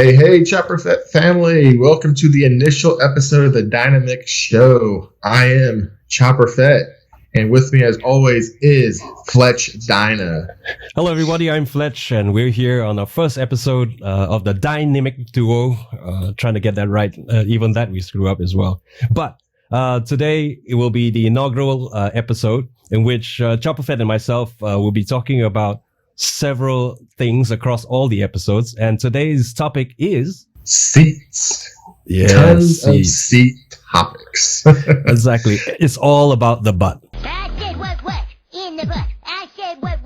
Hey, Chopperfett family. Welcome to the initial episode of the Dyna-mic Show. I am Chopperfett, and with me as always is FletchDyna. Hello everybody, I'm Fletch, and we're here on our first episode of the Dyna-mic Duo. Trying to get that right, even that we screw up as well. But today it will be the inaugural episode in which Chopperfett and myself will be talking about several things across all the episodes, and today's topic is seats. Yes, of seat topics. Exactly. It's all about the butt. I said what in the butt. I said what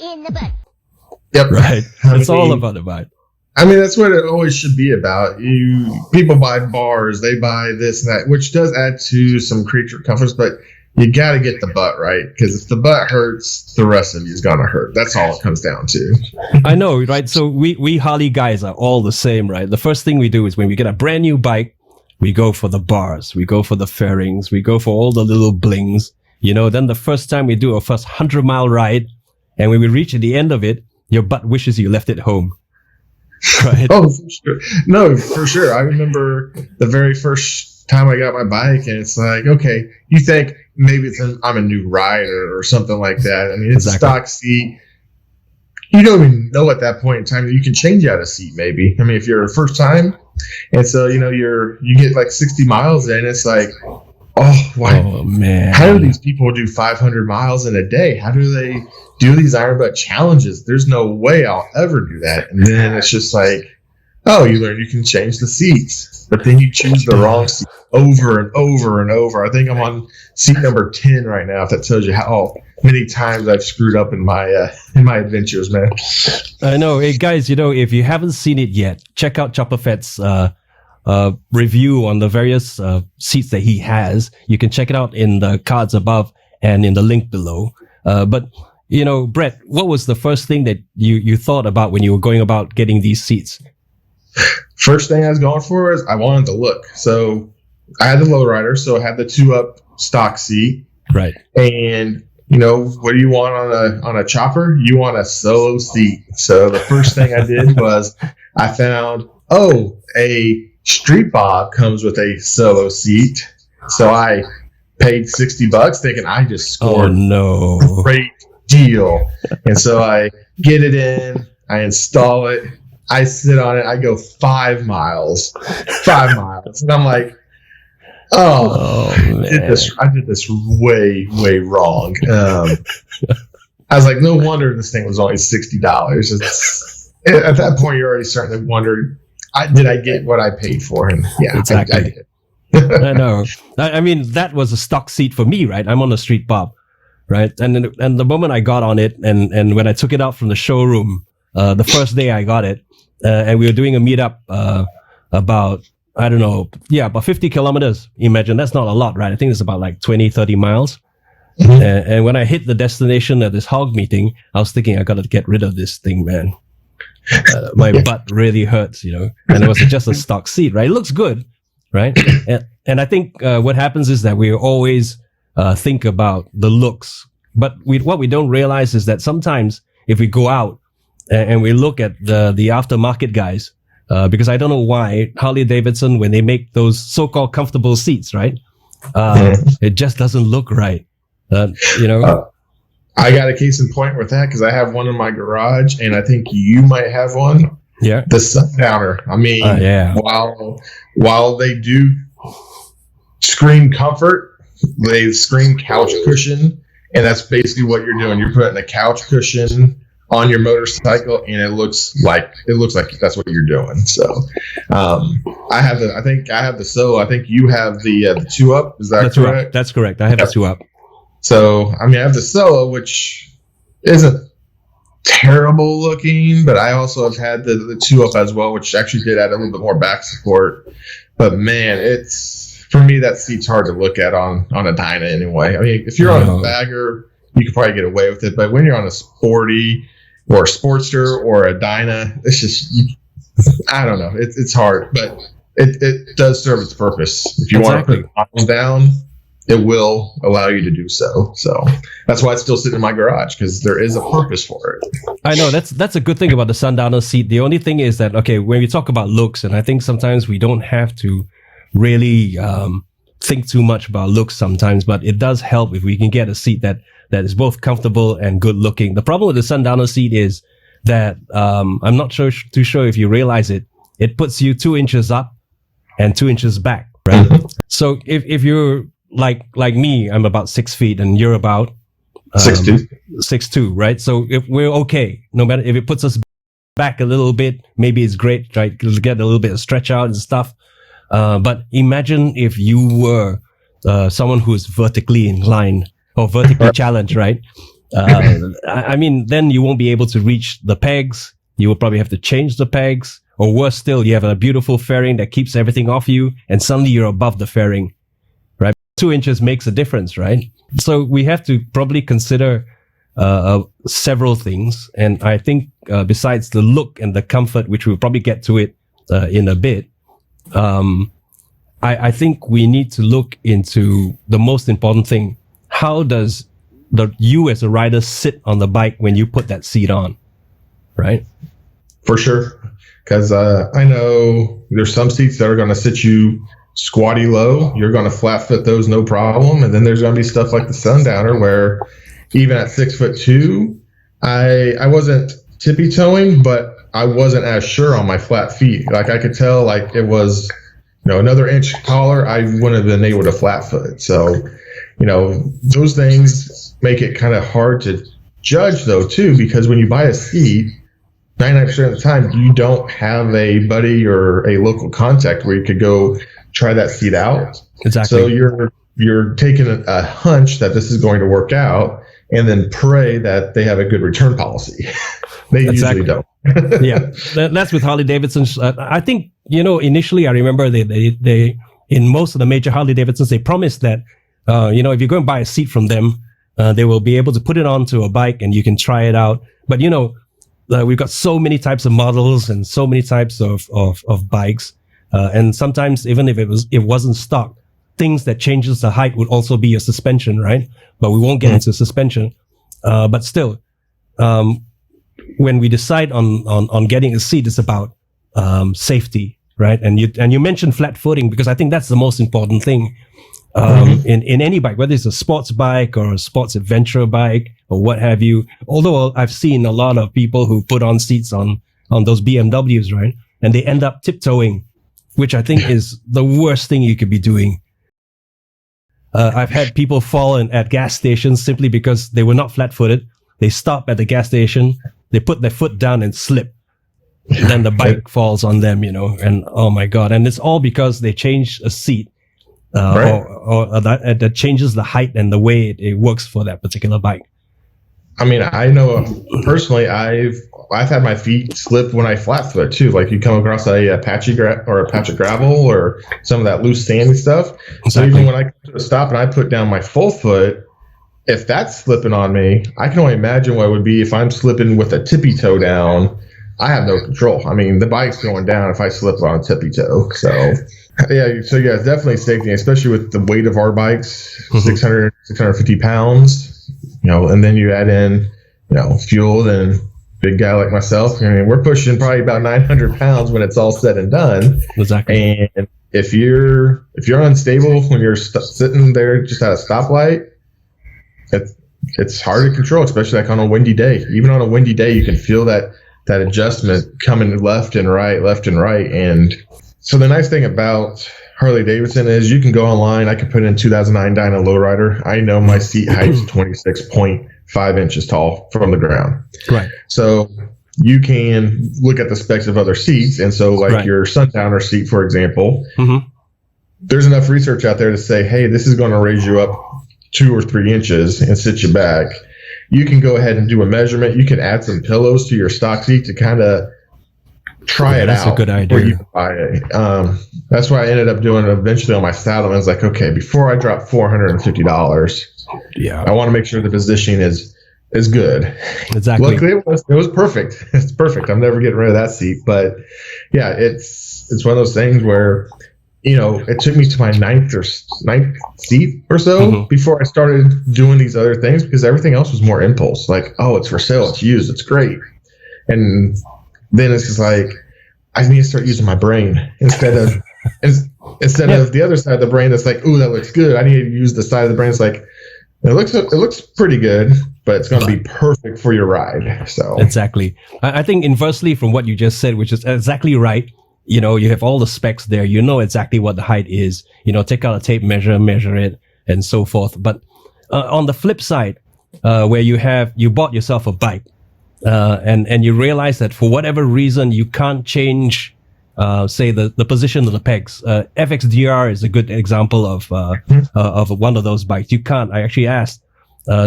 in the butt. Yep. Right. It's all about the butt. I mean, that's what it always should be about. People buy bars, they buy this and that, which does add to some creature comforts, but you got to get the butt right, because if the butt hurts, the rest of you is going to hurt. That's all it comes down to. I know, right? So we Harley guys are all the same, right? The first thing we do is when we get a brand new bike, we go for the bars, we go for the fairings, we go for all the little blings. You know, then the first time we do our first 100-mile ride, and when we reach at the end of it, your butt wishes you left it home. Right? Oh, for sure. No, for sure. I remember the very first time I got my bike, and it's like, okay, you think maybe I'm a new rider or something like that. I mean, it's a stock seat. You don't even know at that point in time that you can change out a seat, maybe. I mean, if you're a first time, and so, you know, you get like 60 miles in, it's like, oh, why? Oh, man. How do these people do 500 miles in a day? How do they do these Iron Butt challenges? There's no way I'll ever do that. And then it's just like, oh, you learn you can change the seats, but then you choose the wrong seat over and over and over. I think I'm on seat number 10 right now, if that tells you how many times I've screwed up in my adventures, man. I know. Hey, guys, you know, if you haven't seen it yet, check out Chopperfett's review on the various seats that he has. You can check it out in the cards above and in the link below. But, you know, Brett, what was the first thing that you thought about when you were going about getting these seats? First thing I was going for is I wanted the look. So I had the Lowrider, so I had the 2-up stock seat. Right. And, you know, what do you want on a chopper? You want a solo seat. So the first thing I did was I found, a Street Bob comes with a solo seat. So I paid $60 thinking I just scored a great deal. And so I get it in, I install it, I sit on it, I go 5 miles. And I'm like, I did this way wrong. I was like, no wonder this thing was only $60. At that point, you're already starting to wonder, did I get what I paid for? And yeah, exactly. I did. I know. I mean, that was a stock seat for me, right? I'm on the Street Bob, right? And the moment I got on it, and when I took it out from the showroom, the first day I got it, and we were doing a meetup about, I don't know, about 50 kilometers. Imagine, that's not a lot, right? I think it's about like 20, 30 miles. Mm-hmm. And when I hit the destination at this hog meeting, I was thinking, I got to get rid of this thing, man. My butt really hurts, you know, and it was just a stock seat, right? It looks good, right? And I think what happens is that we always think about the looks, but what we don't realize is that sometimes if we go out and we look at the aftermarket guys, because I don't know why Harley Davidson, when they make those so-called comfortable seats, right? It just doesn't look right, you know. I got a case in point with that because I have one in my garage, and I think you might have one. Yeah, the Sundowner. I mean, while they do scream comfort, they scream couch cushion, and that's basically what you're doing. You're putting a couch cushion on your motorcycle, and it looks like that's what you're doing. So, I think I have the solo. I think you have the 2-up. Is that correct? That's correct. I have the 2-up. So, I mean, I have the solo, which isn't terrible looking, but I also have had the 2-up as well, which actually did add a little bit more back support. But man, for me, that seat's hard to look at on a Dyna anyway. I mean, if you're on a bagger, you could probably get away with it, but when you're on a Sporty or a Sportster or a Dyna, it's just, I don't know. It's hard, but it does serve its purpose. If you want to put it down, it will allow you to do so. So that's why it's still sitting in my garage, because there is a purpose for it. I know that's a good thing about the Sundowner seat. The only thing is that, okay, when we talk about looks, and I think sometimes we don't have to really think too much about looks sometimes, but it does help if we can get a seat that is both comfortable and good looking. The problem with the Sundowner seat is that I'm not too sure if you realize it. It puts you 2 inches up and 2 inches back, right? So if you're like me, I'm about 6 feet, and you're about 6'2", right? So if we're okay, no matter if it puts us back a little bit, maybe it's great, right? To get a little bit of stretch out and stuff. But imagine if you were someone who's vertically inclined or vertically challenged, right? I mean, then you won't be able to reach the pegs. You will probably have to change the pegs, or worse still, you have a beautiful fairing that keeps everything off you, and suddenly you're above the fairing, right? 2 inches makes a difference, right? So we have to probably consider several things. And I think besides the look and the comfort, which we'll probably get to it in a bit, I think we need to look into the most important thing. How does you as a rider sit on the bike when you put that seat on, right? For sure. Because I know there's some seats that are going to sit you squatty low. You're going to flat foot those, no problem. And then there's going to be stuff like the Sundowner where even at 6'2", I wasn't tippy toeing, but I wasn't as sure on my flat feet. Like I could tell, like it was, another inch taller, I wouldn't have been able to flat foot. So, those things make it kind of hard to judge though too, because when you buy a seat, 99% of the time you don't have a buddy or a local contact where you could go try that seat out. Exactly. So you're taking a hunch that this is going to work out, and then pray that they have a good return policy. They usually don't. Yeah, that's with Harley Davidson. I think, initially I remember they in most of the major Harley Davidsons, they promised that, if you're going to buy a seat from them, they will be able to put it onto a bike and you can try it out. But, we've got so many types of models and so many types of bikes. And sometimes even if it wasn't stock, things that changes the height would also be a suspension, right? But we won't get into suspension. But still, when we decide on getting a seat, it's about safety, right? And you mentioned flat footing, because I think that's the most important thing in any bike, whether it's a sports bike or a sports adventure bike or what have you. Although I've seen a lot of people who put on seats on those BMWs, right? And they end up tiptoeing, which I think is the worst thing you could be doing. I've had people fall at gas stations simply because they were not flat-footed. They stop at the gas station, they put their foot down and slip. And then the bike falls on them, and oh my God. And it's all because they changed a seat Right. or that changes the height and the way it works for that particular bike. I mean, I know personally, I've had my feet slip when I flat foot too. Like you come across a patch of gravel or some of that loose sandy stuff. Exactly. So even when I come to a stop and I put down my full foot, if that's slipping on me, I can only imagine what it would be if I'm slipping with a tippy toe down. I have no control. I mean, the bike's going down if I slip on a tippy toe. So yeah, it's definitely safety, especially with the weight of our bikes, 600, 650 pounds. And then you add in, fuel, and big guy like myself. I mean, we're pushing probably about 900 pounds when it's all said and done. Exactly. And if you're unstable when you're sitting there just at a stoplight, it's hard to control, especially like on a windy day. Even on a windy day, you can feel that adjustment coming left and right. And so the nice thing about Harley Davidson is you can go online. I can put in 2009 Dyna Lowrider. I know my seat height is 26.5 inches tall from the ground. Right. So you can look at the specs of other seats. And so like your Sundowner seat, for example, there's enough research out there to say, hey, this is going to raise you up 2 or 3 inches and sit you back. You can go ahead and do a measurement. You can add some pillows to your stock seat to kind of try it out. That's a good idea. You buy it. That's why I ended up doing it eventually on my saddle. I was like, okay, before I drop $450, I want to make sure the positioning is good. Exactly. Luckily, it was perfect. It's perfect. I'm never getting rid of that seat. But yeah, it's one of those things where it took me to my ninth seat or so before I started doing these other things, because everything else was more impulse. Like, oh, it's for sale, it's used, it's great. And then it's just like, I need to start using my brain instead of the other side of the brain that's like, ooh, that looks good. I need to use the side of the brain that's like, it looks pretty good, but it's going to be perfect for your ride. So exactly. I think inversely from what you just said, which is exactly right. You have all the specs there. You know exactly what the height is. Take out a tape measure, measure it, and so forth. But on the flip side, where you bought yourself a bike, and you realize that for whatever reason you can't change, say the position of the pegs. FXDR is a good example of one of those bikes. You can't. I actually asked,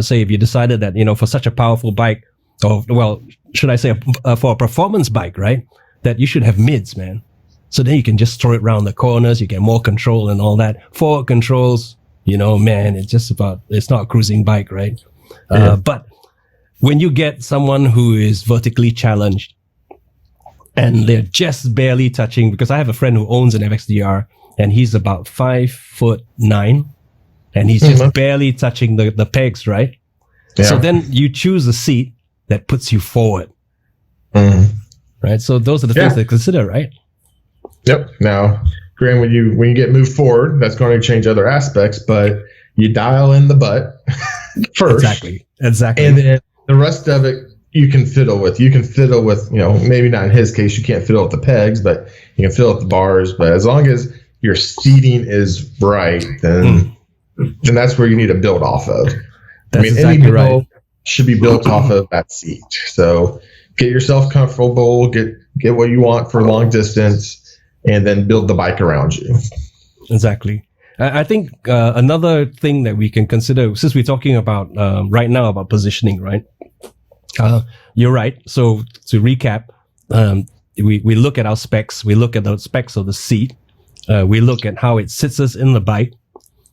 say if you decided that for such a powerful bike, or well, should I say for a performance bike, right? That you should have mids, man. So then you can just throw it around the corners. You get more control and all that. Forward controls, man, it's not a cruising bike, right? But when you get someone who is vertically challenged and they're just barely touching, because I have a friend who owns an FXDR and he's about 5'9", and he's just barely touching the pegs, right? Yeah. So then you choose a seat that puts you forward. Right? So those are the things to consider, right? Yep. Now, Graham, when you get moved forward, that's going to change other aspects, but you dial in the butt first. Exactly. And then the rest of it you can fiddle with. You can fiddle with, maybe not in his case, you can't fiddle with the pegs, but you can fiddle with the bars. But as long as your seating is right, then that's where you need to build off of. Any build should be built off of that seat. So get yourself comfortable, get what you want for long distance, and then build the bike around you. Exactly. I think another thing that we can consider, since we're talking about right now about positioning, right? You're right. So to recap, we look at our specs, we look at the specs of the seat, we look at how it sits us in the bike,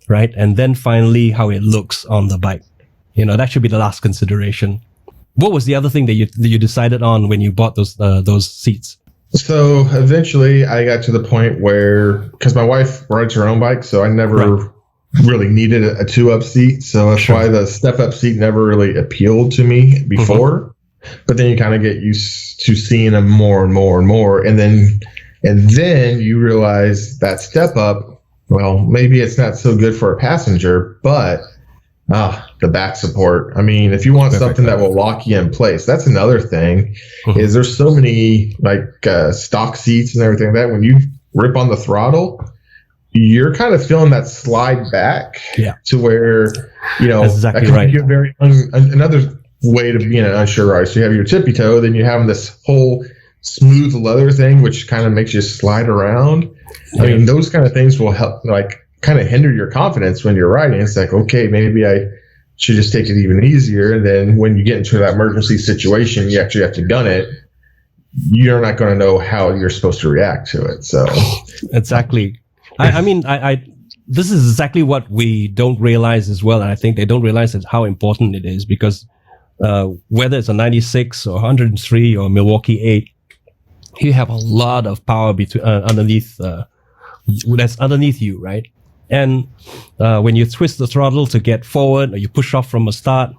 right? And then finally how it looks on the bike. That should be the last consideration. What was the other thing that you decided on when you bought those seats? So eventually I got to the point where, because my wife rides her own bike, so I never really needed a 2-up seat. So that's why the step-up seat never really appealed to me before. But then you kind of get used to seeing them more and more and more. And then you realize that step-up, well, maybe it's not so good for a passenger, but the back support. If you want something that will lock you in place, that's another thing. Is there's so many stock seats and everything that when you rip on the throttle, you're kind of feeling that slide back to where that's exactly right. Another way to be in an unsure ride. So you have your tippy toe, then you have this whole smooth leather thing, which kind of makes you slide around. Those kind of things will help, kind of hinder your confidence when you're riding. It's like, okay, maybe I should just take it even easier. And then when you get into that emergency situation, you actually have to gun it. You're not going to know how you're supposed to react to it. So exactly. This is exactly what we don't realize as well. And I think they don't realize how important it is, because whether it's a 96 or 103 or Milwaukee 8, you have a lot of power underneath that's underneath you, right? And when you twist the throttle to get forward, or you push off from a start,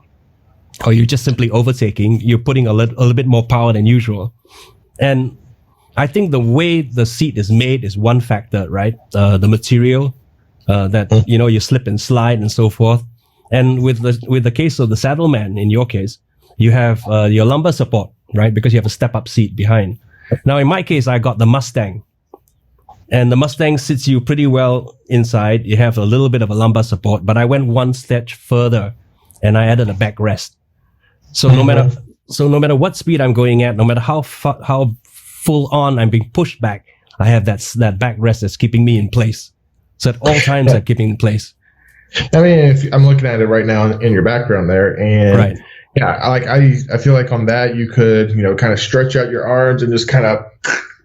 or you're just simply overtaking, you're putting a little bit more power than usual. And I think the way the seat is made is one factor, right? The material that you slip and slide and so forth. And with the case of the Saddleman, in your case, you have your lumbar support, right? Because you have a step-up seat behind. Now, in my case, I got the Mustang. And the Mustang sits you pretty well inside. You have a little bit of a lumbar support, but I went one step further and I added a backrest. So no matter what speed I'm going at, no matter how full on I'm being pushed back, I have that backrest that's keeping me in place. So at all times, I'm keeping in place. If I'm looking at it right now in your background there, and I feel like on that you could kind of stretch out your arms and just kind of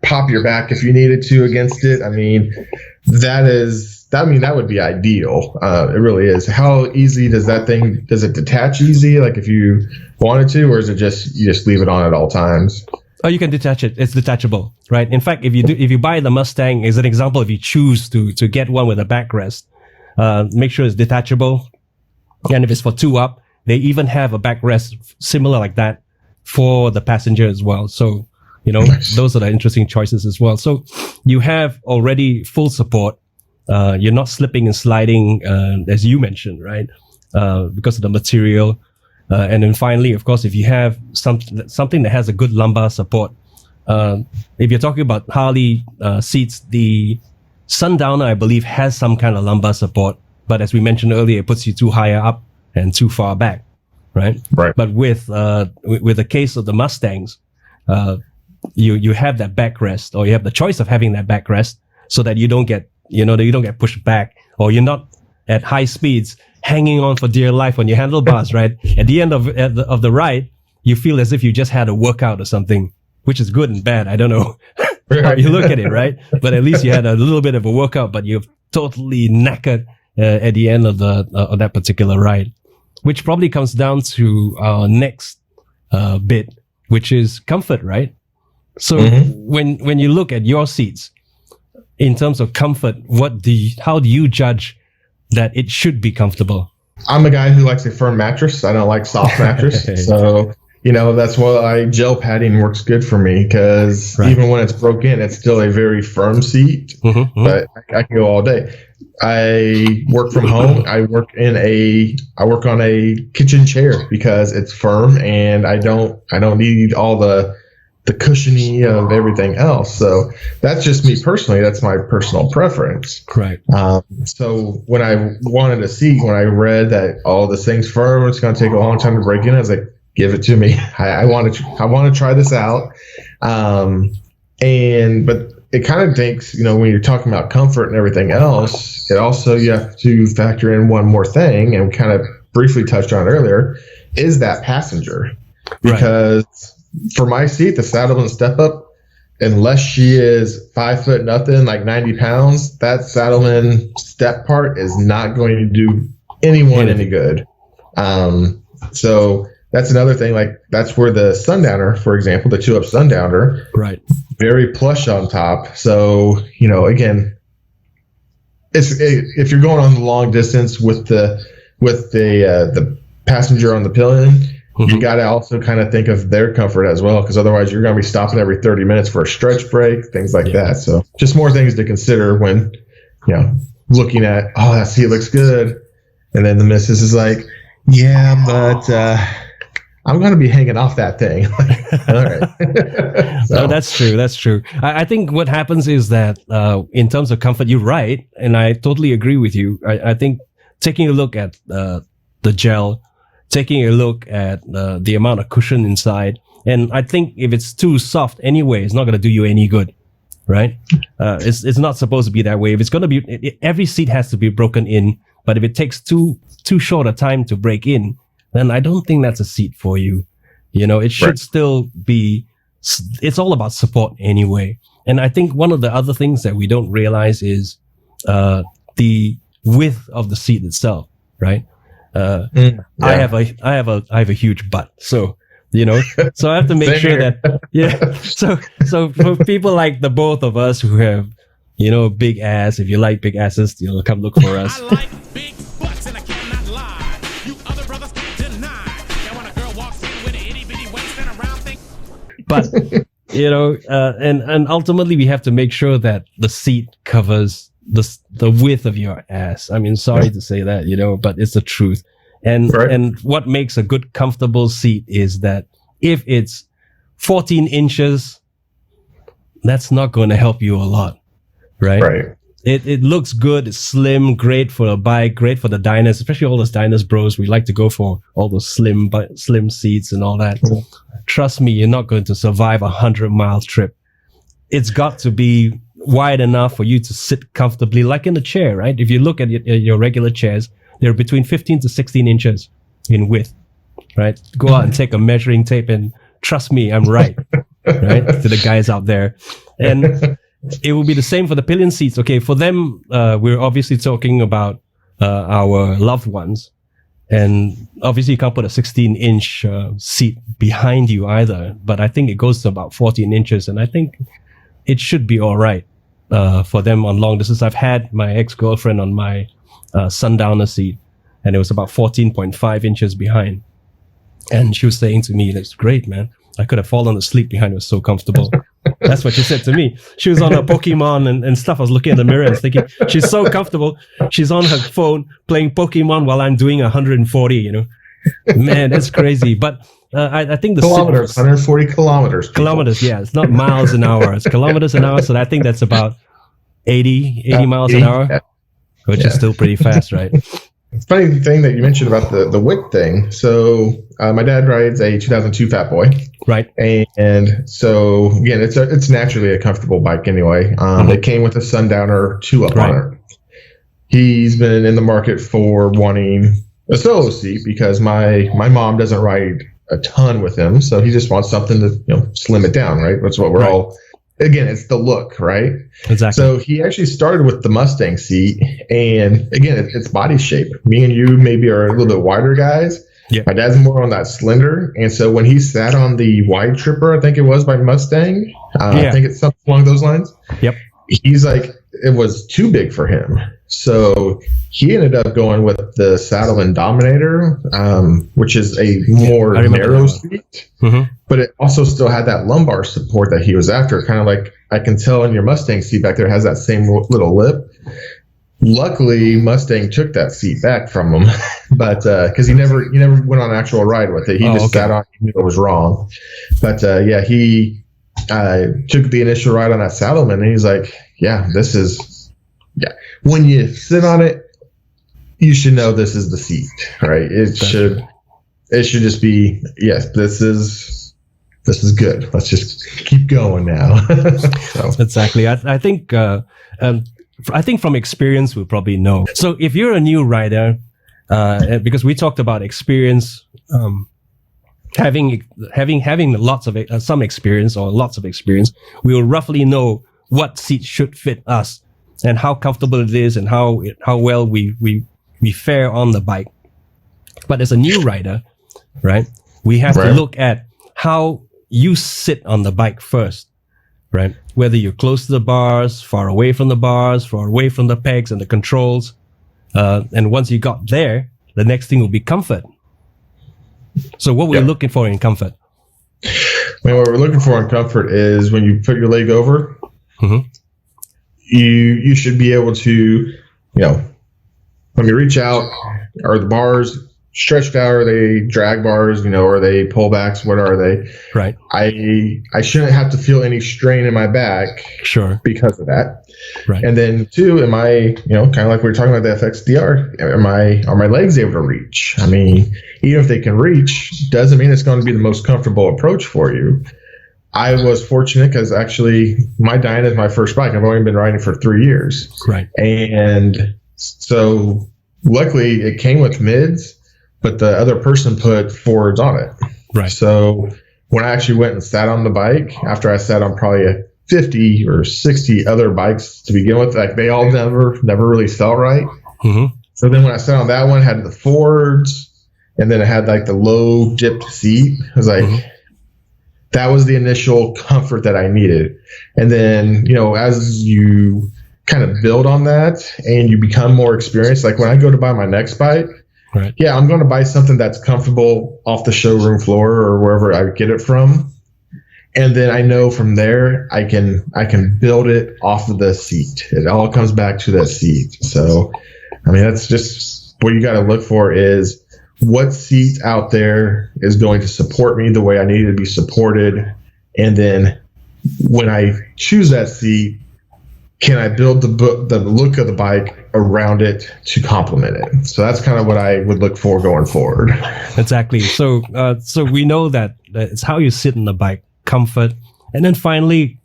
pop your back if you needed to against it. That would be ideal. It really is. How easy does it detach easy? Like if you wanted to, or is it you just leave it on at all times? Oh, you can detach it. It's detachable, right? In fact, if you buy the Mustang, as an example, if you choose to get one with a backrest, make sure it's detachable. And if it's for 2-up, they even have a backrest similar like that for the passenger as well. So, nice. Those are the interesting choices as well. So you have already full support. You're not slipping and sliding, as you mentioned, right? Because of the material. And then finally, of course, if you have something that has a good lumbar support, if you're talking about Harley seats, the Sundowner, I believe, has some kind of lumbar support. But as we mentioned earlier, it puts you too higher up and too far back, right? Right. But with the case of the Mustangs, you have that backrest, or you have the choice of having that backrest, so that you don't get pushed back, or you're not at high speeds hanging on for dear life on your handlebars, right? At the end of the ride, you feel as if you just had a workout or something, which is good and bad. I don't know how you look at it, right? But at least you had a little bit of a workout, but you're totally knackered at the end of that particular ride, which probably comes down to our next bit, which is comfort, right? So when you look at your seats, in terms of comfort, how do you judge that it should be comfortable? I'm a guy who likes a firm mattress. I don't like soft mattress. So, that's why gel padding works good for me, because even when it's broken, it's still a very firm seat, but I can go all day. I work from home. I work on a kitchen chair because it's firm, and I don't need all the cushiony of everything else. So that's just me personally. That's my personal preference. Correct. So when I wanted a seat, when I read that all this thing's firm, it's going to take a long time to break in, I was like, give it to me. I want to try this out. But it kind of takes, when you're talking about comfort and everything else, it also, you have to factor in one more thing, and we kind of briefly touched on earlier, is that passenger. Because for my seat, the Saddleman step up, unless she is 5 foot nothing, like 90 pounds, that Saddleman step part is not going to do anyone any good. So that's another thing. Like, that's where the Sundowner, for example, the 2-up Sundowner, very plush on top. So, again, if you're going on the long distance with the passenger on the pillion, you got to also kind of think of their comfort as well, because otherwise you're going to be stopping every 30 minutes for a stretch break, things like that. So just more things to consider when, looking at, that seat looks good. And then the missus is like, yeah, but I'm going to be hanging off that thing. All right. So. No, that's true. That's true. I think what happens is that in terms of comfort, you're right. And I totally agree with you. I think taking a look at the gel, taking a look at the amount of cushion inside. And I think if it's too soft anyway, it's not going to do you any good, right? It's not supposed to be that way. If it's going to be, every seat has to be broken in. But if it takes too short a time to break in, then I don't think that's a seat for you. It should still be, it's all about support anyway. And I think one of the other things that we don't realize is the width of the seat itself, right? I have a huge butt, so so I have to make sure that so for people like the both of us who have big ass, if you like big asses, come look for us. I like big butts and I cannot lie. You other brothers can't deny that when a girl walks in with an itty bitty waist and a round thing. But and ultimately we have to make sure that the seat covers the width of your ass. I mean, sorry to say that, but it's the truth. And what makes a good comfortable seat is that if it's 14 inches, that's not going to help you a lot, right? It looks good, it's slim, great for a bike, great for the Dynas, especially all those Dynas bros. We like to go for all those slim seats and all that. Trust me, you're not going to survive a 100-mile trip. It's got to be wide enough for you to sit comfortably, like in a chair, right? If you look at your regular chairs, they're between 15 to 16 inches in width, right? Go out and take a measuring tape and trust me, I'm right, right? To the guys out there. And it will be the same for the pillion seats. Okay, for them, we're obviously talking about our loved ones. And obviously you can't put a 16-inch seat behind you either, but I think it goes to about 14 inches, and I think it should be all right for them on long distance. I've had my ex-girlfriend on my Sundowner seat, and it was about 14.5 inches behind. And she was saying to me, "That's great, man. I could have fallen asleep behind. It was so comfortable." That's what she said to me. She was on her Pokemon and stuff. I was looking at the mirror and thinking, she's so comfortable. She's on her phone playing Pokemon while I'm doing 140, you know. Man, that's crazy. But I think the kilometers, 140 kilometers. People. Kilometers, yeah. It's not miles an hour. It's kilometers an hour. So I think that's about 80 miles an hour, which is still pretty fast, right? It's funny thing that you mentioned about the wick thing. So my dad rides a 2002 Fat Boy, right? And so again, it's naturally a comfortable bike anyway. It came with a Sundowner 2-up on it. He's been in the market for wanting a solo seat because my mom doesn't ride a ton with him, so he just wants something to slim it down, right? That's what we're all. Again, it's the look, right? Exactly. So he actually started with the Mustang seat, and again, it's body shape. Me and you maybe are a little bit wider guys. Yeah. My dad's more on that slender, and so when he sat on the wide tripper, I think it was by Mustang. I think it's something along those lines. Yep. He's like, it was too big for him, so he ended up going with the Saddle and Dominator, which is a more narrow seat, but it also still had that lumbar support that he was after. Kind of like I can tell in your Mustang seat back there has that same little lip. Luckily, Mustang took that seat back from him, but because he never went on an actual ride with it, he just sat on. He knew it was wrong, but he took the initial ride on that Saddleman, and he's like, "Yeah, this is." Yeah, when you sit on it, you should know this is the seat, right? It should just be, yes, this is good. Let's just keep going now. So. Exactly. I think from experience we'll probably know. So if you're a new rider, because we talked about experience, having lots of some experience or lots of experience, we will roughly know what seat should fit us and how comfortable it is and how well we fare on the bike. But as a new rider, right, we have to look at how you sit on the bike first, right? Whether you're close to the bars, far away from the bars, far away from the pegs and the controls. And once you got there, the next thing will be comfort. So what we're looking for in comfort? What we're looking for in comfort is when you put your leg over, you should be able to, when you reach out, are the bars stretched out? Are they drag bars? Are they pullbacks? What are they? Right. I shouldn't have to feel any strain in my back. Sure. Because of that. Right. And then two, am I, kind of like we were talking about the FXDR, are my legs able to reach? I mean, even if they can reach, doesn't mean it's going to be the most comfortable approach for you. I was fortunate because actually my Dyna is my first bike. I've only been riding for 3 years. Right. And so luckily it came with mids, but the other person put forwards on it. Right. So when I actually went and sat on the bike, after I sat on probably 50 or 60 other bikes to begin with, like they all never really felt right. So then when I sat on that one, it had the forwards, and then it had like the low dipped seat. I was like, that was the initial comfort that I needed. And then, as you kind of build on that and you become more experienced, like when I go to buy my next bike, I'm going to buy something that's comfortable off the showroom floor or wherever I get it from. And then I know from there, I can build it off of the seat. It all comes back to that seat. So, I mean, that's just what you got to look for is what seat out there is going to support me the way I need to be supported. And then when I choose that seat, can I build the look of the bike around it to complement it? So that's kind of what I would look for going forward. Exactly. So we know that it's how you sit on the bike, comfort. And then finally,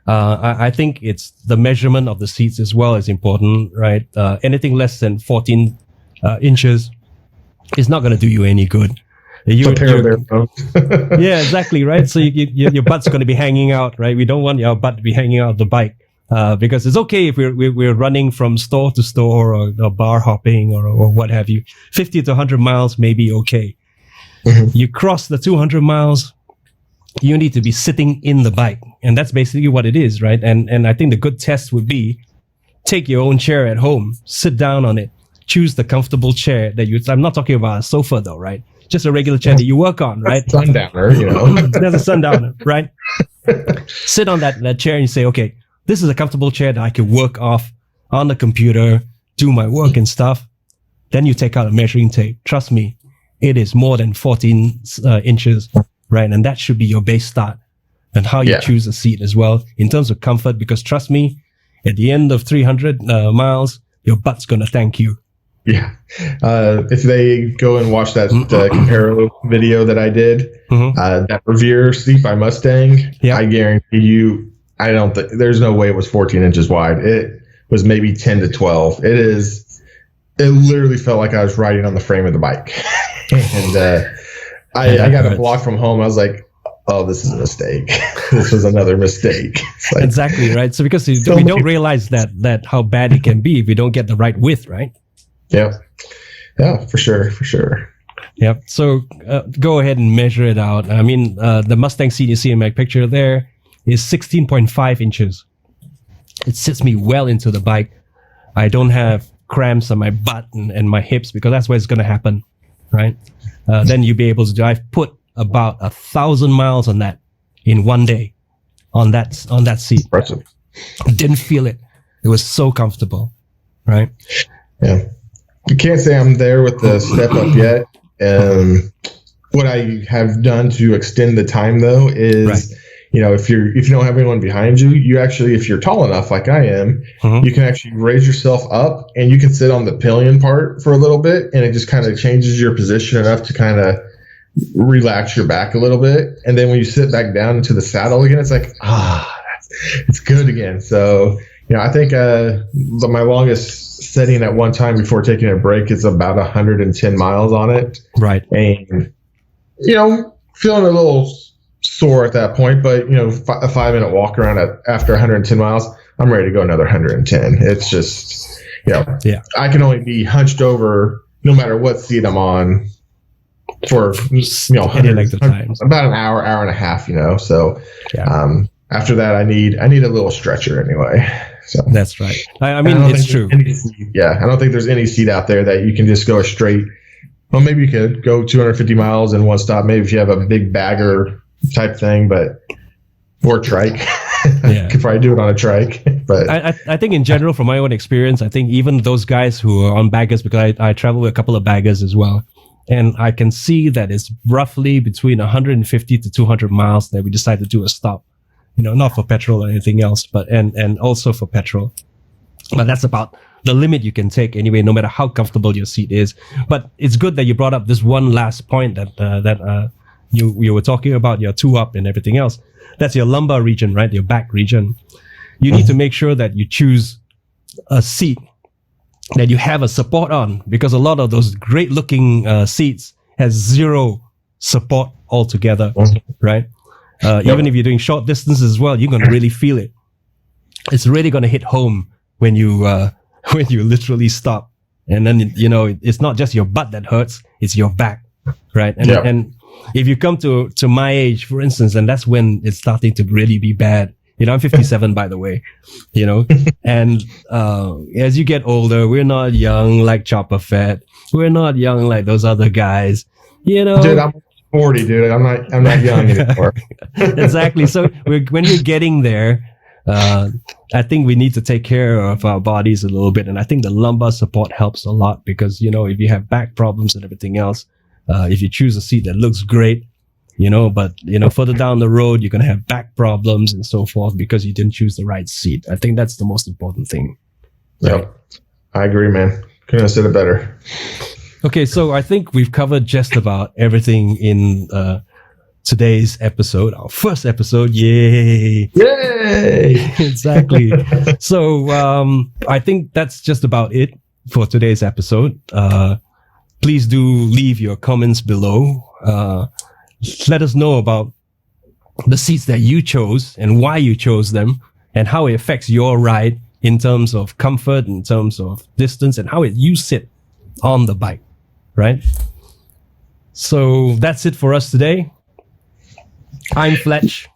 I think it's the measurement of the seats as well is important, right? Anything less than 14 inches is not going to do you any good. Yeah, exactly, right? So your butt's going to be hanging out, right? We don't want your butt to be hanging out of the bike. Because it's okay if we're running from store to store or bar hopping or what have you. 50 to 100 miles may be okay. You cross the 200 miles, you need to be sitting in the bike. And that's basically what it is, right? And I think the good test would be take your own chair at home, sit down on it, choose the comfortable chair that I'm not talking about a sofa though, right? Just a regular chair that you work on, right? Sundowner, There's a sundowner, right? Sit on that chair and you say, okay, this is a comfortable chair that I can work off on the computer, do my work and stuff. Then you take out a measuring tape. Trust me, it is more than 14 inches, right? And that should be your base start and how you choose a seat as well in terms of comfort. Because trust me, at the end of 300 miles, your butt's going to thank you. Yeah. If they go and watch that Comparo video that I did, that Revere seat by Mustang, I guarantee you, I don't think there's no way it was 14 inches wide. It was maybe 10 to 12. It literally felt like I was riding on the frame of the bike. And I got a block from home. I was like, oh, this is a mistake. This was another mistake. Like, exactly, right? So because we don't realize that how bad it can be if we don't get the right width, right? Yeah, for sure. Yep. So go ahead and measure it out. I mean, the Mustang seat you see in my picture there is 16.5 inches. It sits me well into the bike. I don't have cramps on my butt and my hips because that's where it's going to happen, right? Then you'll be able to drive. Put about 1,000 miles on that in one day on that seat. Impressive. Didn't feel it. It was so comfortable, right? Yeah. You can't say I'm there with the step up yet. What I have done to extend the time though is, if you don't have anyone behind you, you actually, if you're tall enough like I am, you can actually raise yourself up and you can sit on the pillion part for a little bit, and it just kind of changes your position enough to kind of relax your back a little bit. And then when you sit back down into the saddle again, it's like, it's good again. So, I think my longest setting at one time before taking a break is about 110 miles on it. Right. And, feeling a little sore at that point, but, a 5-minute walk around after 110 miles, I'm ready to go another 110. It's just, I can only be hunched over no matter what seat I'm on for, any length of time. About an hour and a half, So, after that, I need a little stretcher anyway. So that's right. I mean, it's true. I don't think there's any seat out there that you can just go straight. Well, maybe you could go 250 miles in one stop. Maybe if you have a big bagger type thing, or trike. Could probably do it on a trike. But I think in general, from my own experience, I think even those guys who are on baggers, because I travel with a couple of baggers as well, and I can see that it's roughly between 150 to 200 miles that we decide to do a stop. Not for petrol or anything else, but and also for petrol. But that's about the limit you can take anyway, no matter how comfortable your seat is. But it's good that you brought up this one last point that you were talking about your two up and everything else. That's your lumbar region, right? Your back region. You need to make sure that you choose a seat that you have a support on, because a lot of those great looking seats has zero support altogether, right? Even if you're doing short distances as well, you're going to really feel it. It's really going to hit home when you literally stop. And then, it's not just your butt that hurts, it's your back, right? And if you come to my age, for instance, and that's when it's starting to really be bad. I'm 57, by the way, and as you get older, we're not young like Chopperfett. We're not young like those other guys, Dude, I'm 40, dude. I'm not young anymore. Exactly. So when you're getting there, I think we need to take care of our bodies a little bit. And I think the lumbar support helps a lot because, if you have back problems and everything else, if you choose a seat that looks great, but, further down the road, you're going to have back problems and so forth because you didn't choose the right seat. I think that's the most important thing. Right? Yep. I agree, man. Couldn't have said it better. Okay, so I think we've covered just about everything in today's episode, our first episode. Yay! Yay! Exactly. So I think that's just about it for today's episode. Please do leave your comments below. Let us know about the seats that you chose and why you chose them. and how it affects your ride in terms of comfort, in terms of distance, and how you sit on the bike, right? So that's it for us today. I'm Fletch.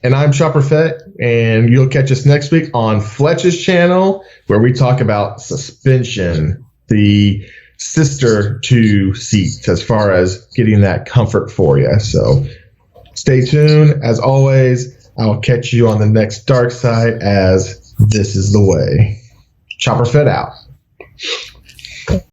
And I'm Chopperfett, and you'll catch us next week on Fletch's channel, where we talk about suspension, the sister to seats, as far as getting that comfort for you. So stay tuned. As always, I'll catch you on the next dark side, as this is the way. Chopperfett out.